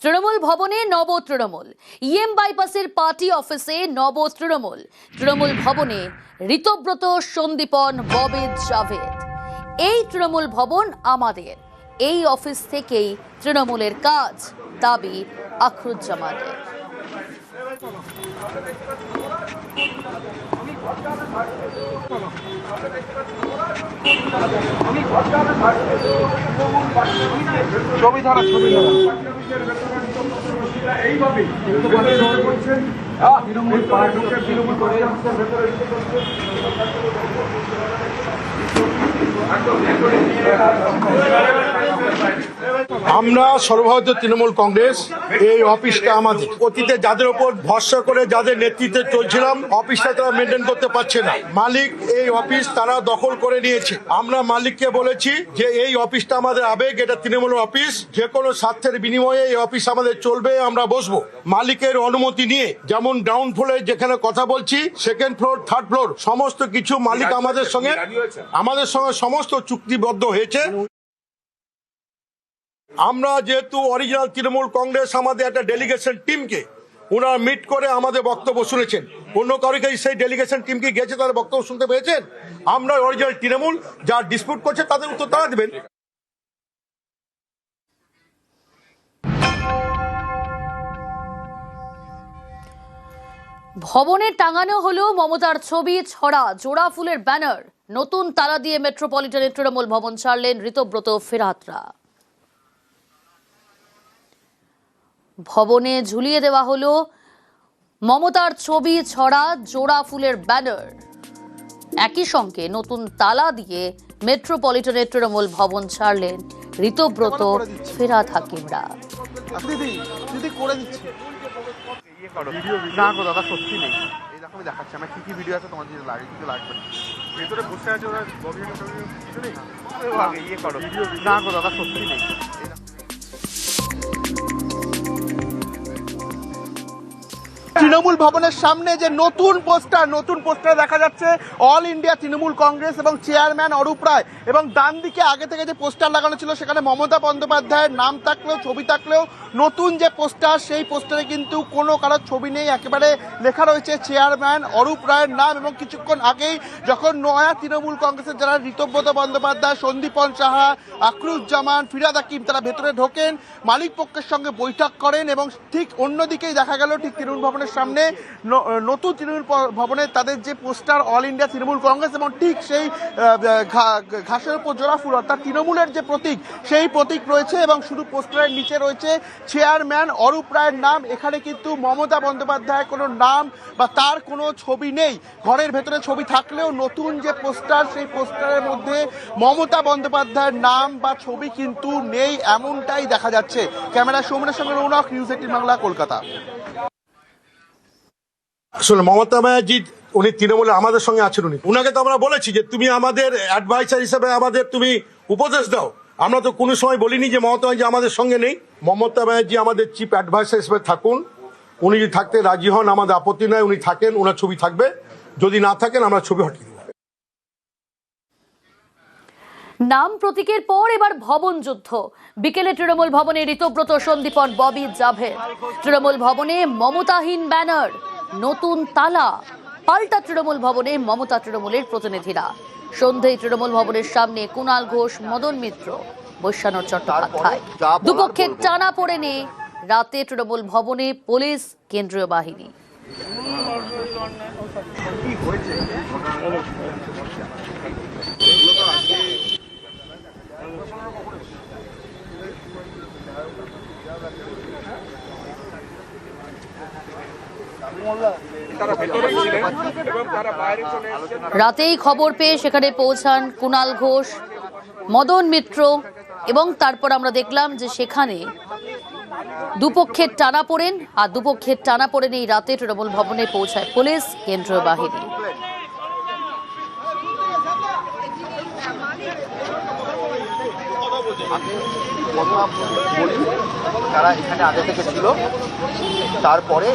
তৃণমূল ভবনে নব Trinamool EM বাইপাসের party অফিসে নব তৃণমূল তৃণমূল ভবনে ঋতব্রত সন্দীপন ববিদ জাভেদ। এই তৃণমূল ভবন আমাদের, এই অফিস থেকেই তৃণমূলের কাজ, দাবি আখরুজ্জামানের। ছবি ধরা আমরা সর্বভারতীয় তৃণমূল কংগ্রেস, এই অফিসটা আমাদের। অতীতে যাদের উপর ভরসা করে যাদের নেতৃত্বে চলছিলাম, অফিসটা তারা মেনটেন করতে পারছে না। মালিক এই অফিস তারা দখল করে নিয়েছে। আমরা মালিককে বলেছি যে এই অফিসটা আমাদের আবেগ, এটা তৃণমূলের অফিস, যে কোনো স্বার্থের বিনিময়ে এই অফিস আমাদের চলবে, আমরা বসবো। মালিকের অনুমতি নিয়ে, যেমন গ্রাউন্ড ফ্লোরে যেখানে কথা বলছি, সেকেন্ড ফ্লোর, থার্ড ফ্লোর, সমস্ত কিছু মালিক আমাদের সঙ্গে সমস্ত চুক্তিবদ্ধ হয়েছে। আমরা যেহেতু অরিজিনাল তৃণমূল কংগ্রেস, আমাদের একটা ডেলিগেশন টিমকে ওনারা মিট করে আমাদের বক্তব্য শুনেছেন। অন্য কারো কাছে সেই ডেলিগেশন টিমকে গেছে, তাদের বক্তব্য শুনতে পেয়েছেন। আমরা অরিজিনাল তৃণমূল, যা ডিসপিউট করছে তাদের উত্তর তারা দেবেন। ভবনে টাঙানো হলো মমতার ছবি, ছড়া জোড়া ফুলের ব্যানার। নতুন তালা দিয়ে মেট্রোপলিটনের তৃণমূল ভবন ছাড়লেন ঋতব্রত ফেরাতরা। ভবনে ঝুলিয়ে দেওয়া হলো মমতার ছবি, ছড়া জোড়া ফুলের ব্যানার। একই সঙ্গে নতুন তালা দিয়ে মেট্রোপলিটনের তৃণমূল ভবন ছাড়লেন ঋতব্রত ফেরাত হাকিমরা। না গো দাদা, সত্যি নেই। এই দেখো আমি দেখাচ্ছি আমার কি কি ভিডিও আছে, তোমার যদি লাগে কিছু লাগবে না। ভেতরে বসে আছে ওরা, কিছু নেই। না গো দাদা, সত্যি নেই। তৃণমূল ভবনের সামনে যে নতুন পোস্টার দেখা যাচ্ছে, অল ইন্ডিয়া তৃণমূল কংগ্রেস এবং চেয়ারম্যান অরূপ রায়, এবং ডান দিকে আগে থেকে যে পোস্টার লাগানো ছিল সেখানে মমতা বন্দ্যোপাধ্যায়ের নাম থাকলেও, ছবি থাকলেও, নতুন যে পোস্টার সেই পোস্টারে কিন্তু কোনো কারোর ছবি নেই। একেবারে লেখা রয়েছে চেয়ারম্যান অরূপ রায়ের নাম। এবং কিছুক্ষণ আগেই যখন নয়া তৃণমূল কংগ্রেসের যারা ঋতব্রত বন্দ্যোপাধ্যায়, সন্দীপন সাহা, আখরুজ্জামান, ফিরাদ হাকিম, তারা ভেতরে ঢোকেন, মালিক পক্ষের সঙ্গে বৈঠক করেন। এবং ঠিক অন্যদিকেই দেখা গেল, ঠিক তৃণমূল ভবনের সামনে নতুন তৃণমূল ভবনে তাদের যে poster all India Trinamool Congress, এবং ঠিক সেই ঘাসের উপর জোড়া ফুল অর্থাৎ তৃণমূলের যে প্রতীক, সেই প্রতীক রয়েছে। এবং শুধু পোস্টারের নিচে রয়েছে চেয়ারম্যান অরূপ রায়ের নাম। এখানে কিন্তু মমতা বন্দ্যোপাধ্যায়ের কোনো নাম বা তার কোনো ছবি নেই। ঘরের ভেতরে ছবি থাকলেও নতুন যে পোস্টার, সেই পোস্টারের মধ্যে মমতা বন্দ্যোপাধ্যায়ের নাম বা ছবি কিন্তু নেই, এমনটাই দেখা যাচ্ছে। ক্যামেরা সৌমেনের সঙ্গে রৌনক, নিউজ 18 বাংলা, কলকাতা। আসলে মমতা ব্যানার্জি উনি তৃণমূলে আমাদের সঙ্গে আছেন। উনাকে তো আমরা বলেছি যে তুমি আমাদের অ্যাডভাইসার হিসেবে আমাদের তুমি উপদেশ দাও। আমরা তো কোনো সময় বলিনি যে মমতা ব্যানার্জি আমাদের সঙ্গে নেই। মমতা ব্যানার্জি আমাদের চিফ অ্যাডভাইসার হিসেবে থাকুন। উনি যদি থাকতে রাজি হন আমাদের আপত্তি নয়, উনি থাকেন, ওনার ছবি থাকবে। যদি না থাকেন আমরা ছবি হটিয়ে দেব। নাম প্রতীকের পর এবার ভবন যুদ্ধ। বিকেলে তৃণমূল ভবনে ঋতব্রত, সন্দীপন, ববিদ জাভেদ। তৃণমূল ভবনে মমতাহীন ব্যানার, নতুন তালা, পাল্টা তৃণমূল ভবনে মমতা তৃণমূলের প্রতিনিধিরা। সন্ধ্যায় তৃণমূল ভবনের সামনে কুণাল ঘোষ, মদন মিত্র, বৈশ্যানর চট্টোপাধ্যায়। দুপক্ষের টানা পড়েনে রাতে তৃণমূল ভবনে পুলিশ, কেন্দ্রীয় বাহিনী। রাতেই খবর পেয়ে সেখানে পৌঁছান কুণাল ঘোষ, মদন মিত্র, এবং তারপর আমরা দেখলাম যে সেখানে দুপক্ষের টানাপোড়েন, আর দুপক্ষের টানাপোড়েন এই রাতে তৃণমূল ভবনে পৌঁছায় পুলিশ, কেন্দ্রীয় বাহিনী। তারা এখানে আগে থেকে ছিল, তারপরে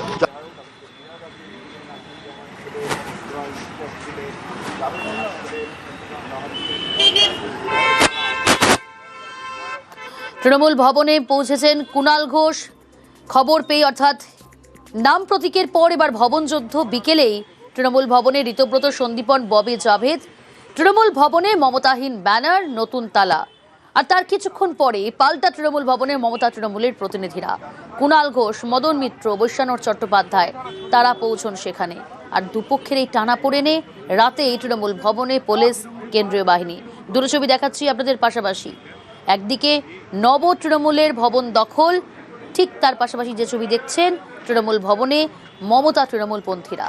তৃণমূল ভবনে পৌঁছেছেন কুণাল ঘোষ, খবর পেয়ে অর্থাৎ নাম প্রতীকের পর এবার ভবনযুদ্ধ। বিকেলেই তৃণমূল ভবনে ঋতব্রত, সন্দীপন, ববি জাভেদ। তৃণমূল ভবনে মমতাহীন ব্যানার, নতুন তালা। আর তার কিছুক্ষণ পরে পাল্টা তৃণমূল ভবনে মমতা তৃণমূলের প্রতিনিধিরা কুণাল ঘোষ, মদন মিত্র, বৈশ্যানর চট্টোপাধ্যায় তারা পৌঁছন সেখানে। আর দুপক্ষের এই টানাপোড়েনে রাতে এই তৃণমূল ভবনে পুলিশ, কেন্দ্রীয় বাহিনী। দুটো ছবি দেখাচ্ছি আপনাদের পাশাপাশি। একদিকে নব তৃণমূলের ভবন দখল, ঠিক তার পাশাপাশি যে ছবি দেখছেন তৃণমূল ভবনে মমতা তৃণমূলপন্থীরা।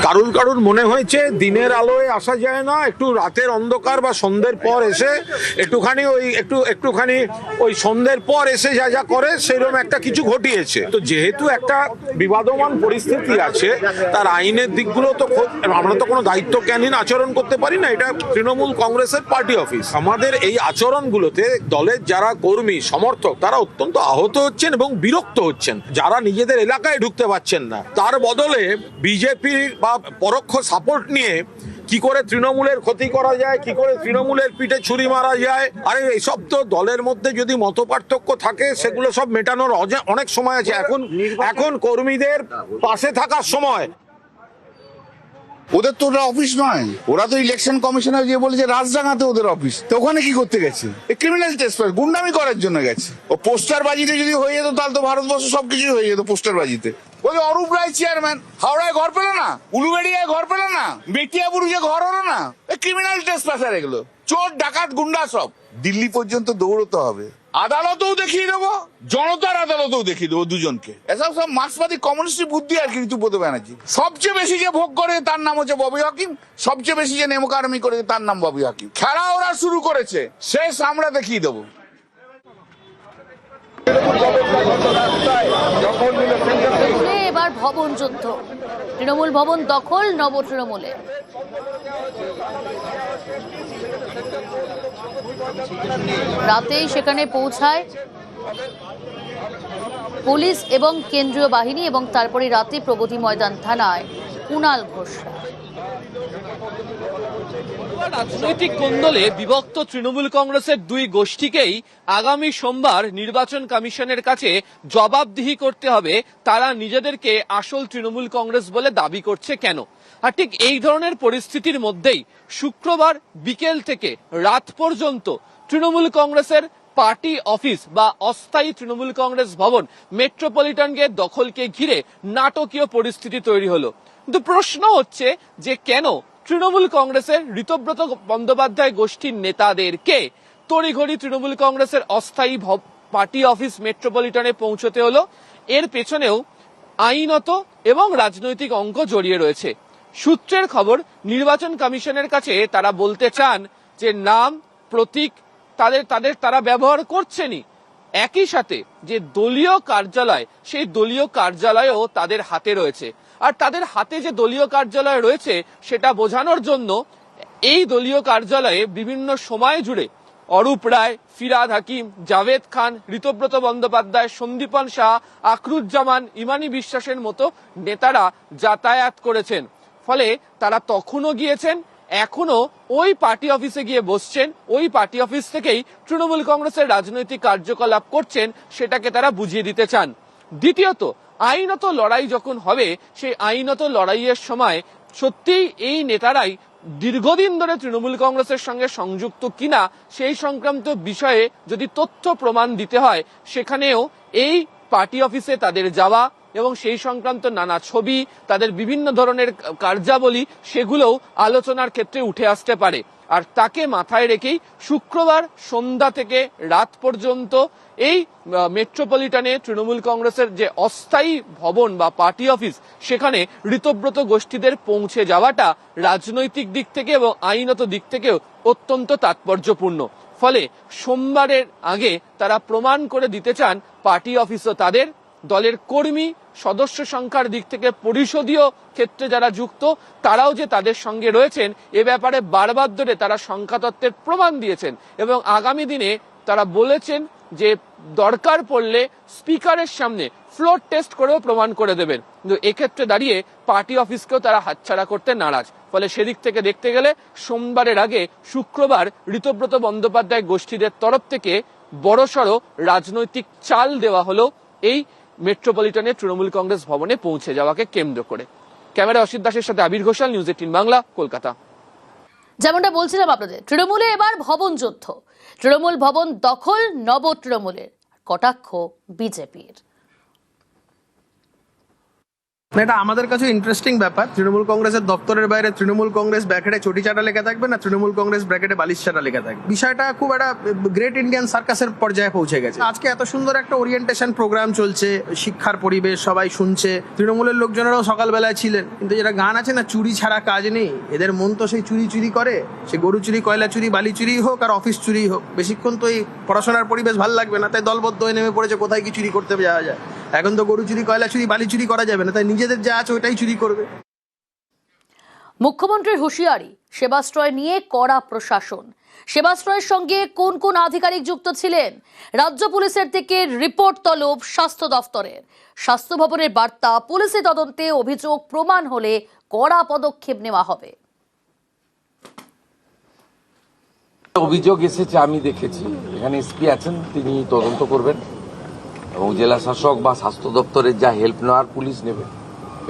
কারুর কারুর মনে হয়েছে দিনের আলোয় আসা যায় না, একটু রাতের অন্ধকার বা সন্ধ্যের পর এসে একটুখানি ওই সন্ধ্যের পর এসে যা যা করে সেরকম একটা কিছু ঘটিয়েছে। তো যেহেতু একটা বিবাদমান পরিস্থিতি আছে, তার আইনের দিকগুলো তো আমরা তো কোনো দায়িত্বজ্ঞানহীন আচরণ করতে পারি না। এটা তৃণমূল কংগ্রেসের পার্টি অফিস। আমাদের এই আচরণগুলোতে দলের যারা কর্মী সমর্থক তারা অত্যন্ত আহত হচ্ছেন এবং বিরক্ত হচ্ছেন, যারা নিজেদের এলাকায় ঢুকতে পারছেন না। তার বদলে বিজেপির বা পরোক্ষ সাপোর্ট নিয়ে কি করে তৃণমূলের ক্ষতি করা যায়, কি করে তৃণমূলের পিঠে ছুরি মারা যায়। আরে এইসব তো দলের মধ্যে যদি মতপার্থক্য থাকে সেগুলো সব মেটানোর অনেক সময় আছে। এখন কর্মীদের পাশে থাকার সময়। ওদের তো ওটা অফিস নয়, ওরা তো ইলেকশন কমিশনার যে বলেছে রাজডাঙ্গাতে ওদের অফিস। তো ওখানে কি করতে গেছে? ক্রিমিনাল টেস্ট গুন্ডামি করার জন্য গেছে। ও পোস্টার বাজিতে যদি হয়ে যেত তাহলে তো ভারতবর্ষ সবকিছুই হয়ে যেত পোস্টার বাজিতে। ওই অরূপ রায় চেয়ারম্যান হাওড়ায় ঘর পেল না, উলুবেড়িয়ায় ঘর পেল না, বেটিয়াপুরুষে ঘর হলো না। ক্রিমিনাল টেস্ট পাসার এগুলো, চোর ডাকাত গুন্ডা সব। দিল্লি পর্যন্ত দৌড়তে হবে, আদালতেও দেখিয়ে দেবো, জনতার আদালতেও দেখিয়ে দেবো দুজনকে। এসব সব মার্ক্সবাদী কমিউনিস্ট বুদ্ধি আর কি ঋতুব্রত ব্যানার্জি। সবচেয়ে বেশি যে ভোগ করে তার নাম হচ্ছে ববি হাকিম, সবচেয়ে বেশি যে নেমকারমি করে তার নাম ববি হাকিম। খেলা ওরা শুরু করেছে, শেষ আমরা দেখিয়ে দেবো। এবার ভবন যুদ্ধ, তৃণমূল ভবন দখল নব তৃণমূলে। রাতেই সেখানে পৌঁছায় পুলিশ এবং কেন্দ্রীয় বাহিনী এবং তারপরে রাতে প্রগতি ময়দান থানায় কুণাল ঘোষ। রাজনৈতিক কোন্দলে বিভক্ত তৃণমূল কংগ্রেসের দুই গোষ্ঠীকেই আগামী সোমবার নির্বাচন কমিশনের কাছে জবাবদিহি করতে হবে তারা নিজেদেরকে আসল তৃণমূল কংগ্রেস বলে দাবি করছে কেন। আর ঠিক এই ধরনের পরিস্থিতির মধ্যেই শুক্রবার বিকেল থেকে রাত পর্যন্ত তৃণমূল কংগ্রেসের পার্টি অফিস বা অস্থায়ী তৃণমূল কংগ্রেস ভবন মেট্রোপলিটনকে দখলকে ঘিরে নাটকীয় পরিস্থিতি তৈরি হলো। কিন্তু প্রশ্ন হচ্ছে যে কেন তৃণমূল কংগ্রেসের ঋতব্রত বন্দ্যোপাধ্যায় গোষ্ঠীর নেতাদেরকে তড়িঘড়ি তৃণমূল কংগ্রেসের অস্থায়ী পার্টি অফিস মেট্রোপলিটনে পৌঁছতে হলো। এর পেছনেও আইনত এবং রাজনৈতিক অঙ্ক জড়িয়ে রয়েছে। সূত্রের খবর, নির্বাচন কমিশনের কাছে তারা বলতে চান যে নাম প্রতীক তারা ব্যবহার করছেনই, একই সাথে যে দলীয় কার্যালয় সেই দলীয় কার্যালয়ও তাদের হাতে রয়েছে। আর তাদের হাতে যে দলীয় কার্যালয় রয়েছে সেটা বোঝানোর জন্য এই দলীয় কার্যালয়ে বিভিন্ন সময় জুড়ে অরূপ রায়, ফিরহাদ হাকিম, জাভেদ খান, ঋতব্রত বন্দ্যোপাধ্যায়, সন্দীপন শাহ, আখরুজ্জামান, ইমানি বিশ্বাসের মতো নেতারা যাতায়াত করেছেন। ফলে তারা তখনও গিয়েছেন, এখনো ওই পার্টি অফিসে গিয়ে বসছেন, ওই পার্টি অফিস থেকেই তৃণমূল কংগ্রেসের রাজনৈতিক কার্যকলাপ করছেন, সেটাকে তারা বুঝিয়ে দিতে চান। দ্বিতীয়ত, আইনত লড়াই যখন হবে সেই আইনত লড়াইয়ের সময় সত্যিই এই নেতারাই দীর্ঘদিন ধরে তৃণমূল কংগ্রেসের সঙ্গে সংযুক্ত কিনা সেই সংক্রান্ত বিষয়ে যদি তথ্য প্রমাণ দিতে হয়, সেখানেও এই পার্টি অফিসে তাদের যাওয়া এবং সেই সংক্রান্ত নানা ছবি, তাদের বিভিন্ন ধরনের কার্যাবলী, সেগুলোও আলোচনার ক্ষেত্রে উঠে আসতে পারে। আর তাকে মাথায় রেখেই শুক্রবার সন্ধ্যা থেকে রাত পর্যন্ত এই মেট্রোপলিটনে তৃণমূল কংগ্রেসের যে অস্থায়ী ভবন বা পার্টি অফিস সেখানে ঋতব্রত গোষ্ঠীদের পৌঁছে যাওয়াটা রাজনৈতিক দিক থেকে এবং আইনত দিক থেকেও অত্যন্ত তাৎপর্যপূর্ণ। ফলে সোমবারের আগে তারা প্রমাণ করে দিতে চান পার্টি অফিসও তাদের, দলের কর্মী সদস্য সংখ্যার দিক থেকে পরিষদীয় ক্ষেত্রে যারা যুক্ত তারাও যে তাদের সঙ্গে রয়েছেন এ ব্যাপারে বারবার ধরে তারা সংখ্যাতত্ত্বের প্রমাণ দিয়েছেন এবং আগামী দিনে তারা বলেছেন যে দরকার পড়লে স্পিকারের সামনে ফ্লোর টেস্ট করেও প্রমাণ করে দেবেন, কিন্তু এক্ষেত্রে দাঁড়িয়ে পার্টি অফিসকেও তারা হাতছাড়া করতে নারাজ। ফলে সেদিক থেকে দেখতে গেলে সোমবারের আগে শুক্রবার ঋতব্রত বন্দ্যোপাধ্যায় গোষ্ঠীদের তরফ থেকে বড়সড় রাজনৈতিক চাল দেওয়া হলো এই মেট্রোপলিটনের তৃণমূল কংগ্রেস ভবনে পৌঁছে যাওয়াকে কেন্দ্র করে। ক্যামেরা অসিত দাসের সাথে আবির ঘোষাল, নিউজ 18 বাংলা, কলকাতা। যেমনটা বলছিলাম আপনাদের, তৃণমূলে এবার ভবন যুদ্ধ। তৃণমূল ভবন দখল নব তৃণমূলের, কটাক্ষ বিজেপির। এটা আমাদের কাছে ইন্টারেস্টিং ব্যাপার। তৃণমূল কংগ্রেসের দপ্তরের বাইরে তৃণমূল কংগ্রেস ব্র্যাকেটে চটি চাটা লেখা থাকবে, না তৃণমূল কংগ্রেস ব্র্যাকেটে বালিশ চাটা লেখা থাকবে। বিষয়টা খুব একটা গ্রেট ইন্ডিয়ান সার্কাসের পর্যায়ে পৌঁছে গেছে। আজকে এত সুন্দর একটা ওরিয়েন্টেশন প্রোগ্রাম চলছে, শিক্ষার পরিবেশ, সবাই শুনছে, তৃণমূলের লোকজনেরাও সকালবেলায় ছিলেন। কিন্তু যেটা গান আছে না, চুরি ছাড়া কাজ নেই, এদের মন তো সেই চুরি চুরি করে। সে গরু চুরি, কয়লা চুরি, বালি চুরি হোক আর অফিস চুরি হোক, বেশিক্ষণ তো এই পড়াশোনার পরিবেশ ভালো লাগবে না, তাই দলবদ্ধ হয়ে নেমে পড়েছে কোথায় কি চুরি করতে যাওয়া যায়। এখন তো গরু চুরি, কয়লা চুরি, বালি চুরি করা যাবে না, তাই নিজেদের যা আছে ওইটাই চুরি করবে। মুখ্যমন্ত্রীর হুঁশিয়ারি, সেবাশ্রয় নিয়ে কড়া প্রশাসন। সেবাশ্রয়ের সঙ্গে কোন কোন আধিকারিক যুক্ত ছিলেন? রাজ্য পুলিশের থেকে রিপোর্ট তলব স্বাস্থ্য দফতরের। স্বাস্থ্য ভবনের বার্তা, পুলিশি তদন্তে অভিযোগ প্রমাণ হলে কড়া পদক্ষেপ নেওয়া হবে। অভিযোগ এসেছে, আমি দেখেছি, এখানে এসপি আছেন, তিনি তদন্ত করবেন এবং জেলা শাসক বা স্বাস্থ্য দপ্তরের যা হেল্প নেওয়ার পুলিশ নেবে।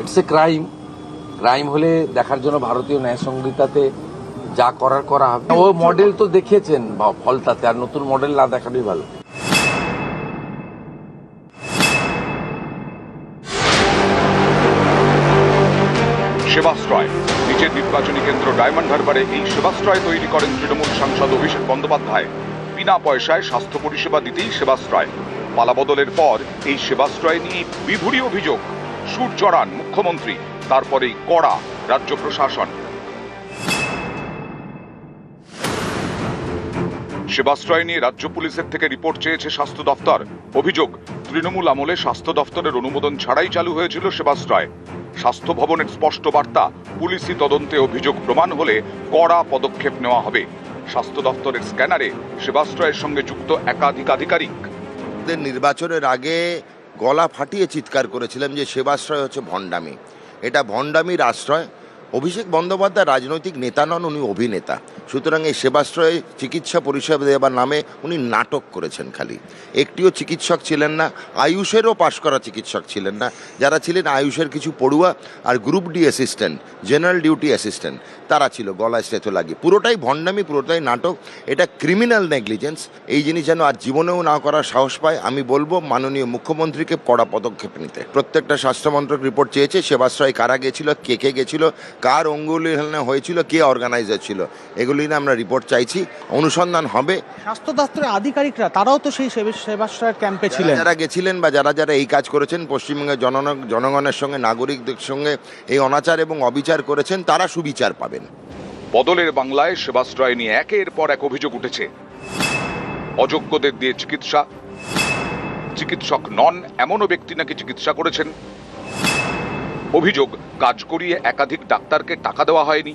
ইটস এ ক্রাইম হলে দেখার জন্য ভারতীয় ন্যায় সংহিতাতে যা করার করা হবে। ও মডেল তো দেখিয়েছেন ফলতাতে, আর নতুন মডেল না দেখানোই ভালো। সেবাশ্রয় নিজের নির্বাচনী কেন্দ্র ডায়মন্ড হারবারে এই সেবাশ্রয় তৈরি করেন তৃণমূল সাংসদ অভিষেক বন্দ্যোপাধ্যায়। বিনা পয়সায় স্বাস্থ্য পরিষেবা দিতেই সেবাশ্রয়। পালাবদলের পর এই সেবাশ্রয় নিয়ে বিভুরি অভিযোগ। সুর চড়ান মুখ্যমন্ত্রী, তারপরেই কড়া রাজ্য প্রশাসন। সেবাশ্রয় নিয়ে রাজ্য পুলিশের থেকে রিপোর্ট চেয়েছে স্বাস্থ্য দফতর। অভিযোগ, তৃণমূল আমলে স্বাস্থ্য দফতরের অনুমোদন ছাড়াই চালু হয়েছিল সেবাশ্রয়। স্বাস্থ্য ভবনের স্পষ্ট বার্তা, পুলিশি তদন্তে অভিযোগ প্রমাণ হলে কড়া পদক্ষেপ নেওয়া হবে। স্বাস্থ্য দফতরের স্ক্যানারে সেবাশ্রয়ের সঙ্গে যুক্ত একাধিক আধিকারিক। নির্বাচনের আগে গলা ফাটিয়ে চিৎকার করেছিলাম যে সেবাশ্রয় হচ্ছে ভণ্ডামি, এটা ভণ্ডামির আশ্রয়। অভিষেক বন্দ্যোপাধ্যায় রাজনৈতিক নেতা নন, উনি অভিনেতা। সুতরাং এই সেবাশ্রয়ে চিকিৎসা পরিষেবা দেওয়ার নামে উনি নাটক করেছেন। খালি একটিও চিকিৎসক ছিলেন না, আয়ুষেরও পাশ করা চিকিৎসক ছিলেন না। যারা ছিলেন আয়ুষের কিছু পড়ুয়া আর group D assistant, general duty assistant, তারা ছিল গলায় স্টেথো লাগিয়ে। পুরোটাই ভণ্ডামি, পুরোটাই নাটক, এটা ক্রিমিনাল নেগলিজেন্স। এই জিনিস যেন আর জীবনেও না করার সাহস পায়। আমি বলবো মাননীয় মুখ্যমন্ত্রীকে কড়া পদক্ষেপ নিতে। প্রত্যেকটা স্বাস্থ্যমন্ত্রক রিপোর্ট চেয়েছে, সেবাশ্রয় কারা গেছিল, কে কে গেছিল, কার অঙ্গুলিহীন হয়েছিল, কে অর্গানাইজার ছিল, এগুলি নিয়ে আমরা রিপোর্ট চাইছি, অনুসন্ধান হবে। স্বাস্থ্য দপ্তরের আধিকারিকরা তারাও তো সেই সেবাশ্রয়ের ক্যাম্পে ছিলেন, যারা গেছিলেন বা যারা এই কাজ করেছেন, পশ্চিমবঙ্গের জনগণের সঙ্গে, নাগরিকদের সঙ্গে এই অনাচার এবং অবিচার করেছেন, তারা সুবিচার পাবেন। বদলের বাংলায় সেবাশ্রয় নিয়ে একের পর এক অভিযোগ উঠেছে। অযোগ্যদের দিয়ে চিকিৎসা, চিকিৎসক নন এমনও ব্যক্তি নাকি চিকিৎসা করেছেন। অভিযোগ, কাজ করিয়ে একাধিক ডাক্তারকে টাকা দেওয়া হয়নি।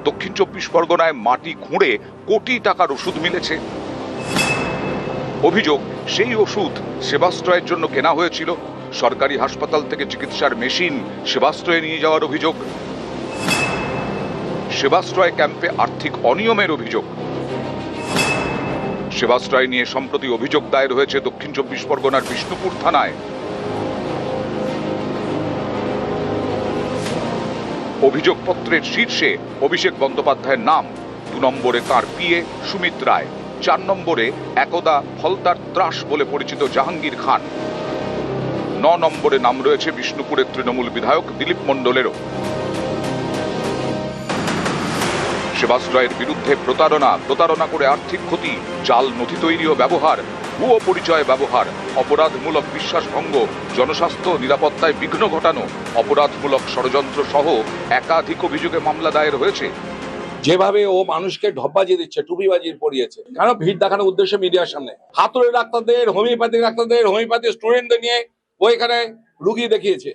দক্ষিণ 24 পরগনায় মাটি খুঁড়ে কোটি টাকার ওষুধ মিলেছে। অভিযোগ, সেই ওষুধ সেবাশ্রয়ের জন্য কেনা হয়েছিল। সরকারি হাসপাতাল থেকে চিকিৎসার মেশিন সেবাশ্রয়ে নিয়ে যাওয়ার অভিযোগ। সেবাশ্রয় ক্যাম্পে আর্থিক অনিয়মের অভিযোগ। সেবাশ্রয় নিয়ে সম্প্রতি অভিযোগ দায়ের হয়েছে দক্ষিণ 24 পরগনার বিষ্ণুপুর থানায়। অভিযোগপত্রের শীর্ষে অভিষেক বন্দ্যোপাধ্যায়ের নাম, 2 নম্বরে তাঁর পিএ সুমিত রায়, 4 নম্বরে একদা ফলতার ত্রাস বলে পরিচিত জাহাঙ্গীর খান, 9 নম্বরে নাম রয়েছে বিষ্ণুপুরের তৃণমূল বিধায়ক দিলীপ মণ্ডলেরও। সেবাশ্রয়ের বিরুদ্ধে প্রতারণা করে আর্থিক ক্ষতি, জাল নথি তৈরি ও ব্যবহার, ভুয়ো পরিচয় ব্যবহার, অপরাধমূলক বিশ্বাসভঙ্গ, জনস্বাস্থ্য নিরাপত্তায় বিঘ্ন ঘটানো, অপরাধমূলক ষড়যন্ত্র সহ একাধিক অভিযোগে মামলা দায়ের হয়েছে। যেভাবে ও মানুষকে ঢপবাজি দিচ্ছে, টুপিবাজি পড়িয়েছে, কেন ভিড় দেখানোর উদ্দেশ্যে মিডিয়ার সামনে হাতুড়ে ডাক্তারদের, হোমিওপ্যাথি স্টুডেন্টদের নিয়ে ও এখানে রুগী দেখিয়েছে।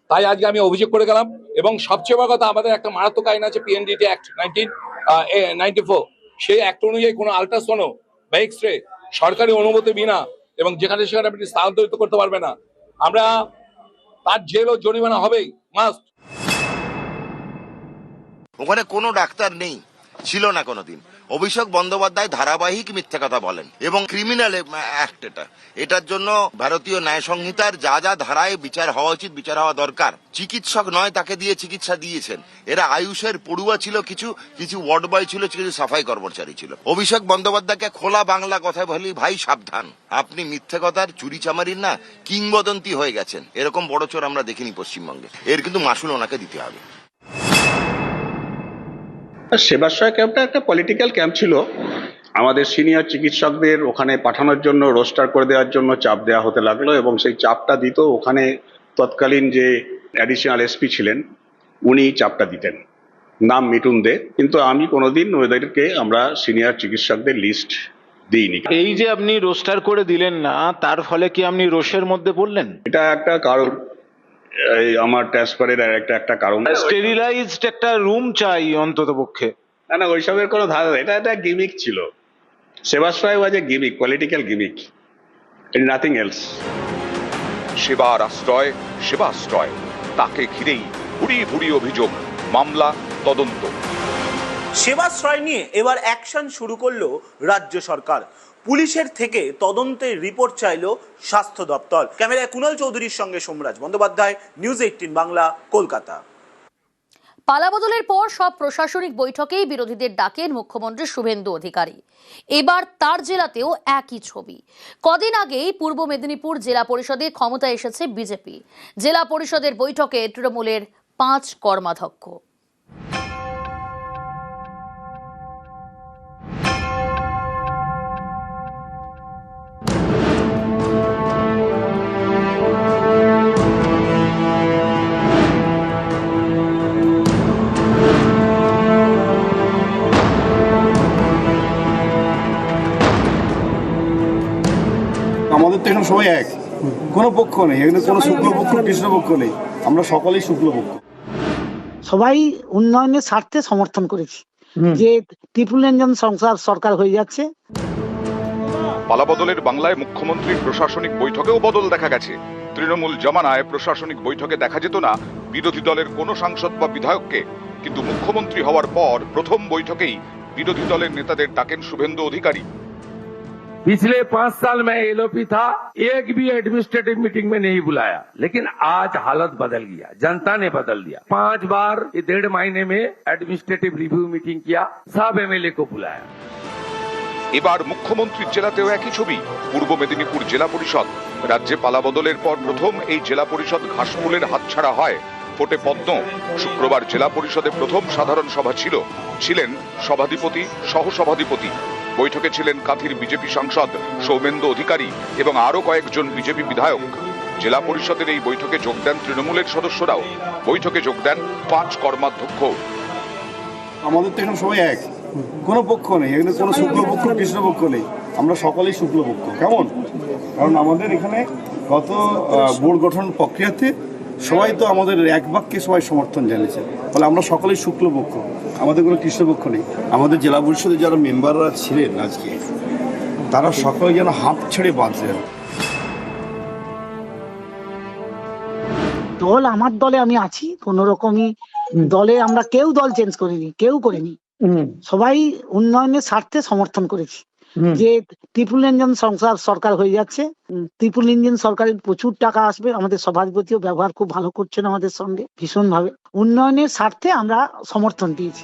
তাই আজকে আমি অভিযোগ করে গেলাম। এবং সবচেয়ে বড় কথা, আমাদের একটা মারাত্মক আইন আছে, PNDT অ্যাক্ট 1994। সেই অ্যাক্ট অনুযায়ী কোনো আল্ট্রাসোনো বা এক্স রে সরকারি অনুমতি বিনা এবং যেখানে সেখানে আপনি স্থানান্তরিত করতে পারবে না। আমরা তার জেল ও জরিমানা হবেই, মাস্ট। ওখানে কোনো ডাক্তার নেই, ছিল না কোনোদিন। অভিষেক বন্দ্যোপাধ্যায় ধারাবাহিক মিথ্যে কথা বলেন এবং ক্রিমিনাল অ্যাক্ট এটার জন্য ভারতীয় ন্যায় সংহিতার যা যা ধারায় বিচার হওয়া উচিত, বিচার হওয়া দরকার। চিকিৎসক নয়, তাকে দিয়ে চিকিৎসা দিয়েছেন। এরা আয়ুষের পড়ুয়া ছিল, কিছু কিছু ওয়ার্ড বয় ছিল, কিছু সাফাই কর্মচারী ছিল। অভিষেক বন্দ্যোপাধ্যায়কে খোলা বাংলা কথায় বলি, ভাই সাবধান, আপনি মিথ্যে কথার চুরি চামারির না কিংবদন্তি হয়ে গেছেন। এরকম বড় চোর আমরা দেখিনি পশ্চিমবঙ্গে। এর কিন্তু মাসুল ওনাকে দিতে হবে। সেবাশ্রয় ক্যাম্পটা একটা পলিটিক্যাল ক্যাম্প ছিল। আমাদের সিনিয়র চিকিৎসকদের ওখানে পাঠানোর জন্য, রোস্টার করে দেওয়ার জন্য চাপ দেওয়া হতে লাগলো এবং সেই চাপটা দিত ওখানে তৎকালীন যে অ্যাডিশনাল এসপি ছিলেন উনি চাপটা দিতেন, নাম মিটুন দে। কিন্তু আমি কোনোদিন ওদেরকে আমরা সিনিয়র চিকিৎসকদের লিস্ট দিইনি। এই যে আপনি রোস্টার করে দিলেন না, তার ফলে কি আপনি রোষের মধ্যে পড়লেন? এটা একটা কারণ, এই আমার ট্রান্সফারের একটা কারণ। স্টেরিলাইজড একটা রুম চাই অন্তত পক্ষে। না, ওইসবের কোনো ধারণা, এটা একটা গিমিক ছিল। Sebashray was a gimmick, political gimmick, nothing else. সেবার আশ্রয়, সেবাশ্রয়, তাকে ঘিরেই ভুরি ভুরি অভিযোগ, মামলা, তদন্ত। সেবাশ্রয় নিয়ে এবার অ্যাকশন শুরু করলো রাজ্য সরকার। পুলিশের থেকে তদন্তের রিপোর্ট চাইলো স্বাস্থ্য দপ্তর। ক্যামেরায় কুণাল চৌধুরীর সঙ্গে সোমরাজ বন্দ্যোপাধ্যায়, নিউজ 18 বাংলা, কলকাতা। পালাবদলের পর সব প্রশাসনিক বৈঠকেই বিরোধীদের ডাকেন মুখ্যমন্ত্রী শুভেন্দু অধিকারী। এবার তার জেলাতেও একই ছবি। কদিন আগেই পূর্ব মেদিনীপুর জেলা পরিষদে ক্ষমতায় এসেছে বিজেপি। জেলা পরিষদের বৈঠকে তৃণমূলের 5 কর্মাধ্যক্ষ। আমাদের তো এখানে সবাই এক, কোনো পক্ষ নেই এখানে, কোনো শুক্লপক্ষ কৃষ্ণপক্ষ নেই, আমরা সকলেই শুক্লপক্ষ। সবাই উন্নয়নের স্বার্থে সমর্থন করেছি যে ট্রিপল ইঞ্জিন সরকার হয়ে যাচ্ছে। পালাবদলের বাংলায় মুখ্যমন্ত্রীর প্রশাসনিক বৈঠকেও বদল দেখা গেছে। তৃণমূল জমানায় প্রশাসনিক বৈঠকে দেখা যেত না বিরোধী দলের কোনো সাংসদ বা বিধায়ককে, কিন্তু মুখ্যমন্ত্রী হওয়ার পর প্রথম বৈঠকেই বিরোধী দলের নেতাদের ডাকেন শুভেন্দু অধিকারী। पिछले 5 साल में एलओपी था, एक भी एडमिनिस्ट्रेटिव मीटिंग में नहीं बुलाया, लेकिन आज हालत बदल गया, जनता ने बदल दिया। 5 बार 1.5 महीने में एडमिनिस्ट्रेटिव रिव्यू मीटिंग किया, सब एमएलए को बुलाया। এবার মুখ্যমন্ত্রীর জেলাতেও একই ছবি। পূর্ব মেদিনীপুর জেলা পরিষদ। রাজ্যে পালাবদলের পর প্রথম এই জেলা পরিষদ ঘাসফুলের হাতছাড়া হয়। ফোটে পদ্ম। শুক্রবার জেলা পরিষদে প্রথম সাধারণ সভা ছিলেন সভাধিপতি, সহসভাধিপতি। বৈঠকে ছিলেন কাঁথির বিজেপি সাংসদ সৌমেন্দু অধিকারী এবং আরো কয়েকজন বিজেপি বিধায়ক। জেলা পরিষদের এই বৈঠকে যোগ দেন তৃণমূলের সদস্যরাও। বৈঠকে যোগ দেন 5 কর্মাধ্যক্ষ। আমাদের তো এখানে সবাই এক, কোনো পক্ষ নেই এখানে, কোনো শুক্লপক্ষ কৃষ্ণপক্ষ নেই, আমরা সকলেই শুক্লপক্ষ। কেমন? কারণ আমাদের এখানে গত বোর্ড গঠন প্রক্রিয়াতে সবাই তো আমাদের এক বাক্যে সবাই সমর্থন জানিয়েছে, ফলে আমরা সকলেই শুক্লপক্ষ, আমাদের কোনো কৃষ্ণপক্ষ নেই। আমাদের জেলা পরিষদের যারা মেম্বাররা ছিলেন আজকে, তারা সকলে যেন হাঁপ ছেড়ে বাঁচলেন। দল আমার দলে আমি আছি, কোন রকমই দলে আমরা কেউ দল চেঞ্জ করিনি, কেউ করিনি। সবাই উন্নয়নের স্বার্থে সমর্থন করেছি যে ট্রিপল ইঞ্জিন সরকার হয়ে যাচ্ছে। ট্রিপল ইঞ্জিন সরকারের প্রচুর টাকা আসবে। আমাদের সভাধিপতিও ব্যবহার খুব ভালো করছেন আমাদের সঙ্গে, ভীষণ ভাবে। উন্নয়নের স্বার্থে আমরা সমর্থন দিয়েছি।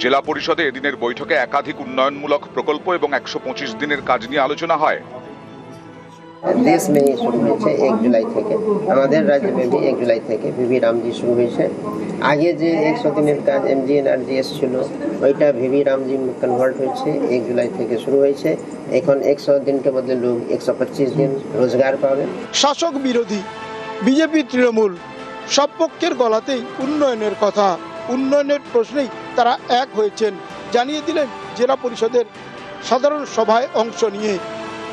জেলা পরিষদে এদিনের বৈঠকে একাধিক উন্নয়নমূলক প্রকল্প এবং 125 দিনের কাজ নিয়ে আলোচনা হয়। দেশ में शुरू হয়েছে 1 জুলাই থেকে, আমাদের রাজ্যব্যাপী 1 জুলাই থেকে ভিভি রামজি শুরু হয়েছে। আগে যে 100 দিনের কাজ এমজিএনআরজিএস ছিল, ওইটা ভিভি রামজি কনভার্ট হয়েছে, 1 জুলাই থেকে শুরু হয়েছে। এখন 100 দিনকে বদলে লোক 125 দিন রোজগার পাবে। শাসক বিরোধী বিজেপি তৃণমূল সব পক্ষের গলাতেই উন্নয়নের কথা, উন্নয়নের প্রশ্নেই তারা এক হয়েছেন জানিয়ে দিলেন জেলা পরিষদের সাধারণ সভায় অংশ নিয়ে।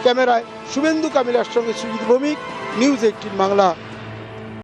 ক্যামেরায় শুভেন্দু কামিলার সঙ্গে সুজিত ভৌমিক, নিউজ 18 বাংলা।